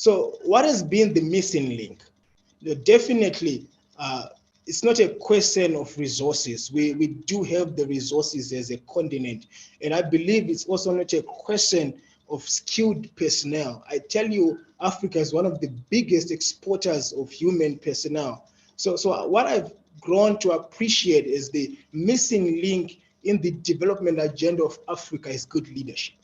So what has been the missing link? Definitely, it's not a question of resources. We do have the resources as a continent. And I believe it's also not a question of skilled personnel. I tell you, Africa is one of the biggest exporters of human personnel. So what I've grown to appreciate is the missing link in the development agenda of Africa is good leadership.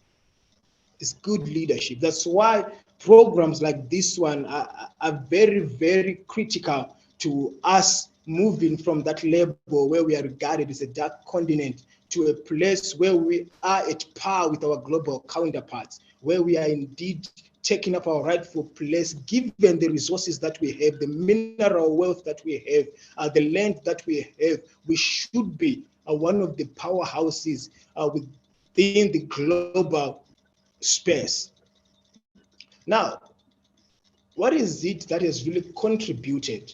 It's good leadership. That's why programs like this one are very, very critical to us moving from that label where we are regarded as a dark continent to a place where we are at par with our global counterparts, where we are indeed taking up our rightful place, given the resources that we have, the mineral wealth that we have, the land that we have. We should be one of the powerhouses within the global space. Now, what is it that has really contributed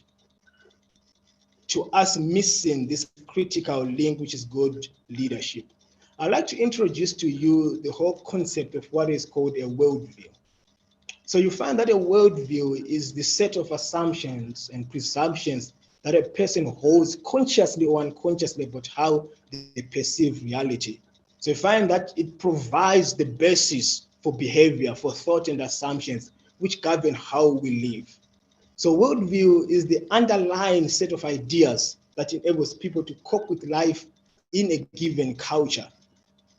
to us missing this critical link, which is good leadership? I'd like to introduce to you the whole concept of what is called a worldview. So you find that a worldview is the set of assumptions and presumptions that a person holds consciously or unconsciously about how they perceive reality. So you find that it provides the basis for behavior, for thought and assumptions, which govern how we live. So worldview is the underlying set of ideas that enables people to cope with life in a given culture.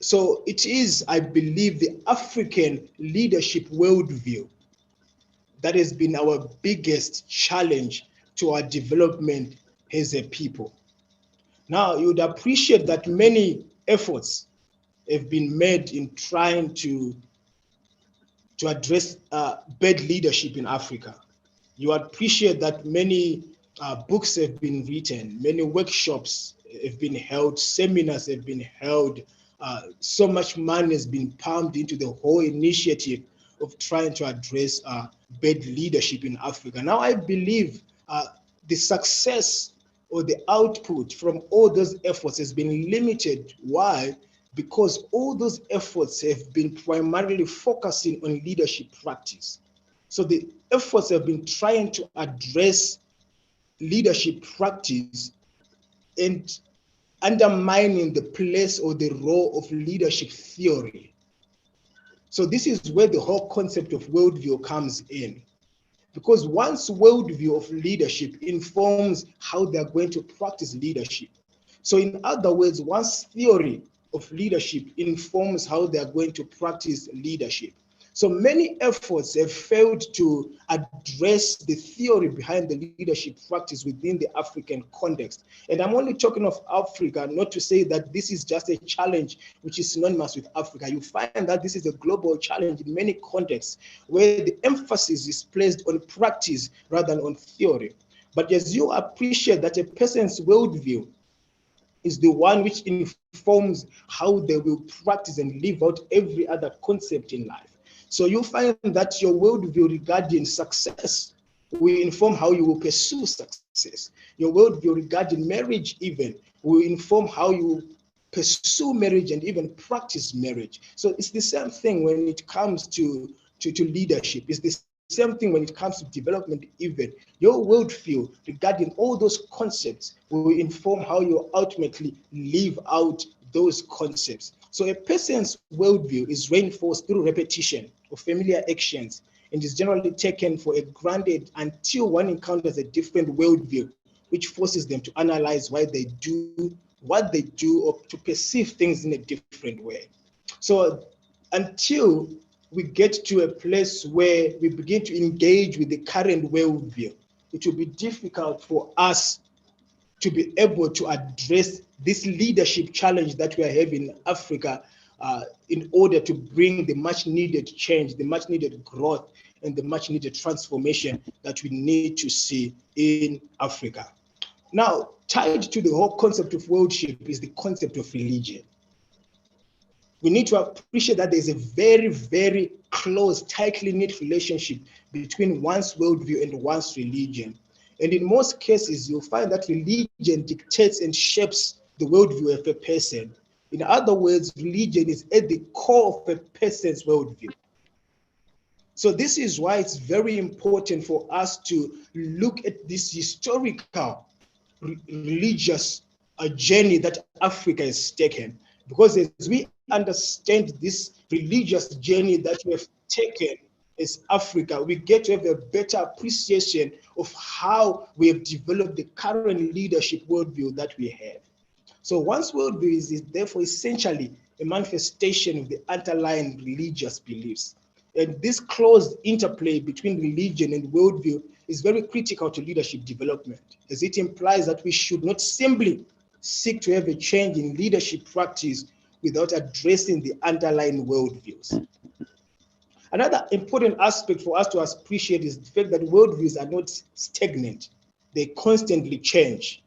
So it is, I believe, the African leadership worldview that has been our biggest challenge to our development as a people. Now, you would appreciate that many efforts have been made in trying to address bad leadership in Africa. You appreciate that many books have been written, many workshops have been held, seminars have been held, so much money has been pumped into the whole initiative of trying to address bad leadership in Africa. Now, I believe the success or the output from all those efforts has been limited. Why? Because all those efforts have been primarily focusing on leadership practice. So the efforts have been trying to address leadership practice and undermining the place or the role of leadership theory. So this is where the whole concept of worldview comes in. Because once worldview of leadership informs how they're going to practice leadership. So in other words, once theory of leadership informs how they're going to practice leadership. So many efforts have failed to address the theory behind the leadership practice within the African context. And I'm only talking of Africa, not to say that this is just a challenge which is synonymous with Africa. You find that this is a global challenge in many contexts where the emphasis is placed on practice rather than on theory. But as you appreciate that a person's worldview is the one which informs how they will practice and live out every other concept in life. So you find that your worldview regarding success will inform how you will pursue success. Your worldview regarding marriage even will inform how you pursue marriage and even practice marriage. So it's the same thing when it comes to leadership. It's the same thing when it comes to development even. Your worldview regarding all those concepts will inform how you ultimately live out those concepts. So a person's worldview is reinforced through repetition of familiar actions and is generally taken for granted until one encounters a different worldview, which forces them to analyze why they do what they do or to perceive things in a different way. So until we get to a place where we begin to engage with the current worldview, it will be difficult for us to be able to address this leadership challenge that we are having in Africa in order to bring the much needed change, the much needed growth, and the much needed transformation that we need to see in Africa. Now, tied to the whole concept of worldship is the concept of religion. We need to appreciate that there's a very, very close, tightly knit relationship between one's worldview and one's religion. And in most cases, you'll find that religion dictates and shapes the worldview of a person. In other words, religion is at the core of a person's worldview. So this is why it's very important for us to look at this historical religious journey that Africa has taken. Because as we understand this religious journey that we have taken as Africa, we get to have a better appreciation of how we have developed the current leadership worldview that we have. So one's worldview is therefore essentially a manifestation of the underlying religious beliefs. And this close interplay between religion and worldview is very critical to leadership development, as it implies that we should not simply seek to have a change in leadership practice without addressing the underlying worldviews. Another important aspect for us to appreciate is the fact that worldviews are not stagnant. They constantly change.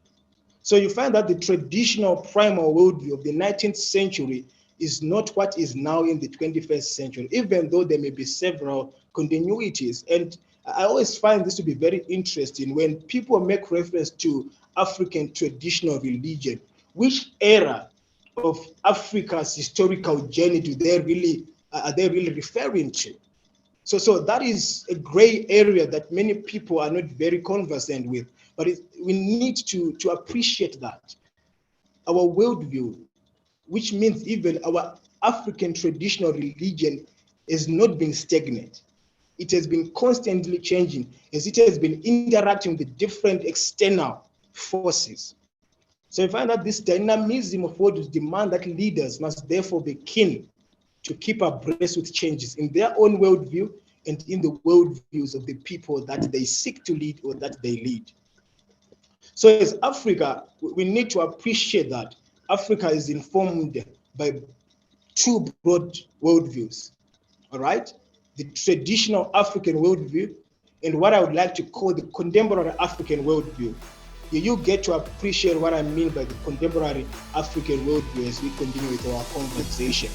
So you find that the traditional primal worldview of the 19th century is not what is now in the 21st century, even though there may be several continuities. And I always find this to be very interesting when people make reference to African traditional religion. Which era of Africa's historical journey are they really referring to? So that is a gray area that many people are not very conversant with. But we need to appreciate that our worldview, which means even our African traditional religion, has not been stagnant. It has been constantly changing as it has been interacting with different external forces. So you find that this dynamism of worldviews demand that leaders must therefore be keen to keep abreast with changes in their own worldview and in the worldviews of the people that they seek to lead or that they lead. So as Africa, we need to appreciate that Africa is informed by two broad worldviews, all right? The traditional African worldview and what I would like to call the contemporary African worldview. You get to appreciate what I mean by the contemporary African worldview as we continue with our conversation.